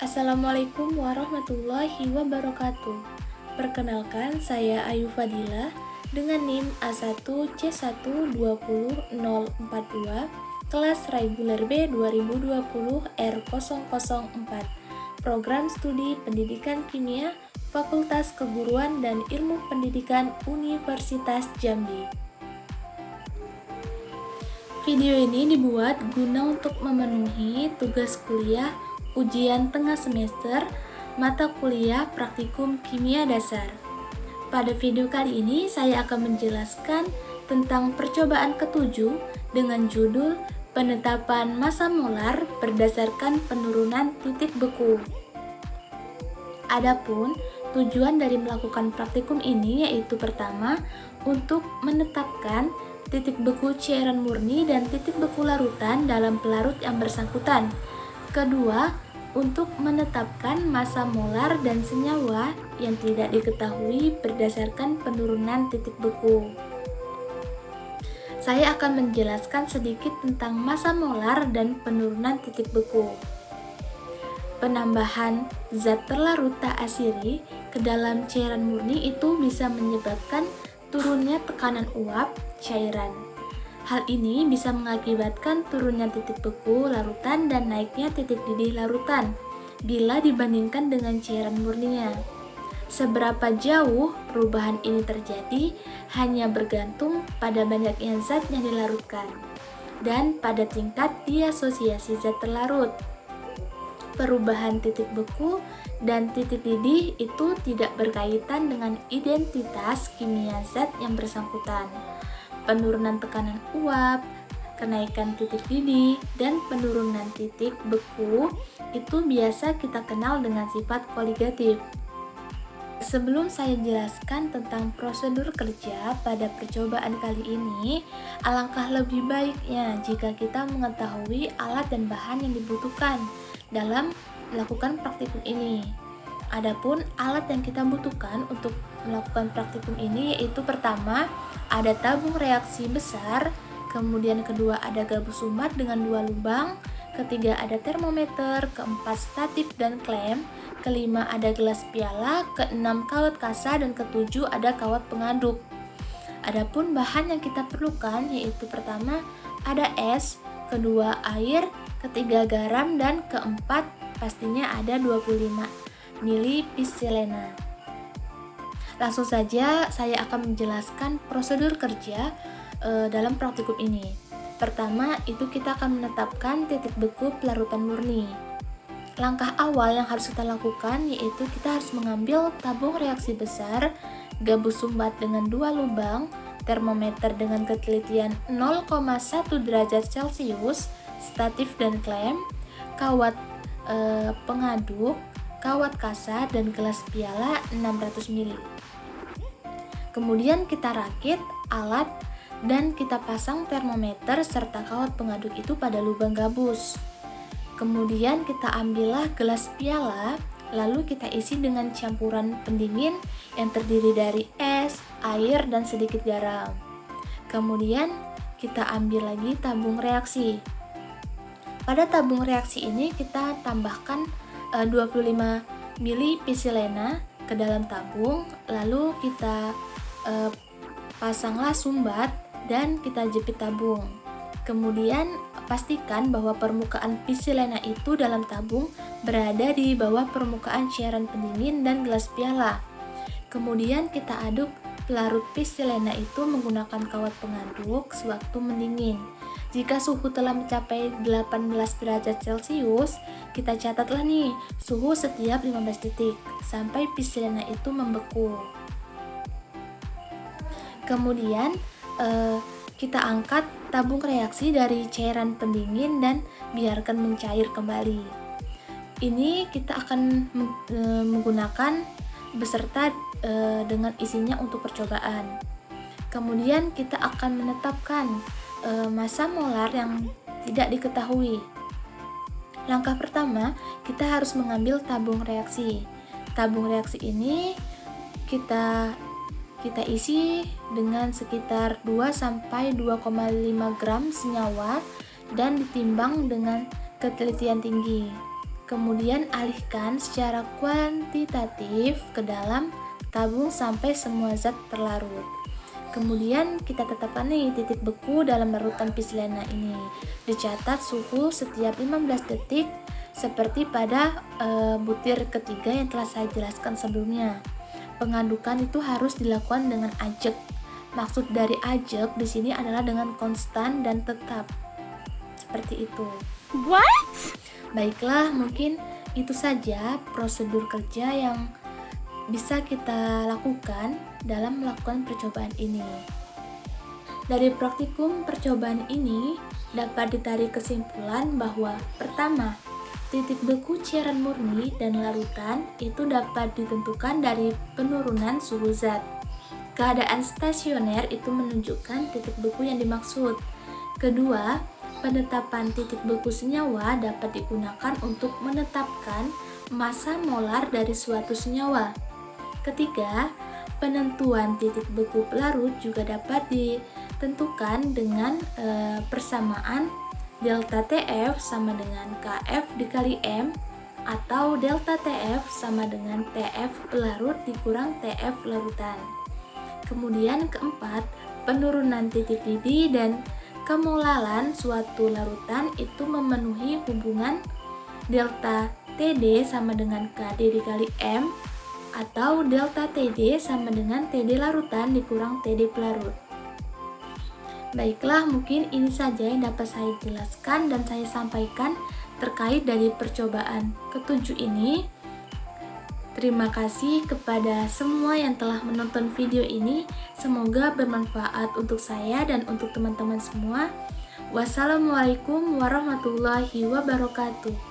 Assalamualaikum warahmatullahi wabarakatuh. Perkenalkan, saya Ayu Fadilah dengan NIM A1C120042, kelas reguler B 2020 R004, Program Studi Pendidikan Kimia, Fakultas Keguruan dan Ilmu Pendidikan Universitas Jambi. Video ini dibuat guna untuk memenuhi tugas kuliah ujian tengah semester mata kuliah praktikum kimia dasar. Pada video kali ini saya akan menjelaskan tentang percobaan ketujuh dengan judul penetapan massa molar berdasarkan penurunan titik beku. Adapun tujuan dari melakukan praktikum ini yaitu pertama, untuk menetapkan titik beku cairan murni dan titik beku larutan dalam pelarut yang bersangkutan. Kedua, untuk menetapkan massa molar dan senyawa yang tidak diketahui berdasarkan penurunan titik beku. Saya akan menjelaskan sedikit tentang massa molar dan penurunan titik beku. Penambahan zat terlarut tak asiri ke dalam cairan murni itu bisa menyebabkan turunnya tekanan uap cairan. Hal ini bisa mengakibatkan turunnya titik beku larutan dan naiknya titik didih larutan bila dibandingkan dengan cairan murninya. Seberapa jauh perubahan ini terjadi hanya bergantung pada banyaknya zat yang dilarutkan dan pada tingkat diasosiasi zat terlarut. Perubahan titik beku dan titik didih itu tidak berkaitan dengan identitas kimia zat yang bersangkutan. Penurunan tekanan uap, kenaikan titik didih, dan penurunan titik beku itu biasa kita kenal dengan sifat koligatif. Sebelum saya jelaskan tentang prosedur kerja pada percobaan kali ini, alangkah lebih baiknya jika kita mengetahui alat dan bahan yang dibutuhkan dalam melakukan praktikum ini. Adapun alat yang kita butuhkan untuk melakukan praktikum ini yaitu pertama, ada tabung reaksi besar, kemudian kedua ada gabus sumbat dengan 2 lubang, ketiga ada termometer, keempat statif dan klem, kelima ada gelas piala, keenam kawat kasa, dan ketujuh ada kawat pengaduk. Adapun bahan yang kita perlukan yaitu pertama ada es, kedua air, ketiga garam, dan keempat pastinya ada 25 ml pisilena. Langsung saja saya akan menjelaskan prosedur kerja dalam praktikum ini. Pertama, itu kita akan menetapkan titik beku pelarutan murni. Langkah awal yang harus kita lakukan yaitu kita harus mengambil tabung reaksi besar, gabus sumbat dengan 2 lubang, termometer dengan ketelitian 0,1 derajat Celcius, statif dan klem, kawat pengaduk, kawat kasa, dan gelas piala 600 ml. Kemudian kita rakit alat dan kita pasang termometer serta kawat pengaduk itu pada lubang gabus. Kemudian kita ambillah gelas piala, lalu kita isi dengan campuran pendingin yang terdiri dari es, air, dan sedikit garam. Kemudian kita ambil lagi tabung reaksi. Pada tabung reaksi ini kita tambahkan 25 ml pisilena ke dalam tabung, lalu kita pasanglah sumbat dan kita jepit tabung. Kemudian pastikan bahwa permukaan pisilena itu dalam tabung berada di bawah permukaan cairan pendingin dan gelas piala. Kemudian kita aduk pelarut pisilena itu menggunakan kawat pengaduk sewaktu mendingin. Jika suhu telah mencapai 18 derajat Celcius, kita catatlah nih suhu setiap 15 detik sampai pisilena itu membeku. Kemudian kita angkat tabung reaksi dari cairan pendingin dan biarkan mencair kembali. Ini kita akan menggunakan beserta dengan isinya untuk percobaan. Kemudian kita akan menetapkan massa molar yang tidak diketahui. Langkah pertama, kita harus mengambil tabung reaksi. Tabung reaksi ini kita isi dengan sekitar 2-2,5 gram senyawa dan ditimbang dengan ketelitian tinggi. Kemudian alihkan secara kuantitatif ke dalam tabung sampai semua zat terlarut. Kemudian kita tetapkan nih titik beku dalam larutan pisilena ini. Dicatat suhu setiap 15 detik seperti pada butir ketiga yang telah saya jelaskan sebelumnya. Pengadukan itu harus dilakukan dengan ajek. Maksud dari ajek di sini adalah dengan konstan dan tetap. Seperti itu. What? Baiklah, mungkin itu saja prosedur kerja yang bisa kita lakukan dalam melakukan percobaan ini. Dari praktikum percobaan ini dapat ditarik kesimpulan bahwa pertama, titik beku cairan murni dan larutan itu dapat ditentukan dari penurunan suhu zat. Keadaan stasioner itu menunjukkan titik beku yang dimaksud. Kedua, penetapan titik beku senyawa dapat digunakan untuk menetapkan massa molar dari suatu senyawa. Ketiga, penentuan titik beku pelarut juga dapat ditentukan dengan persamaan delta TF sama dengan KF dikali M atau delta TF sama dengan TF pelarut dikurang TF larutan. Kemudian keempat, penurunan titik didih dan kemolalan suatu larutan itu memenuhi hubungan delta TD sama dengan KD dikali M atau delta TD sama dengan TD larutan dikurang TD pelarut. Baiklah, mungkin ini saja yang dapat saya jelaskan dan saya sampaikan terkait dari percobaan ketujuh ini. Terima kasih kepada semua yang telah menonton video ini. Semoga bermanfaat untuk saya dan untuk teman-teman semua. Wassalamualaikum warahmatullahi wabarakatuh.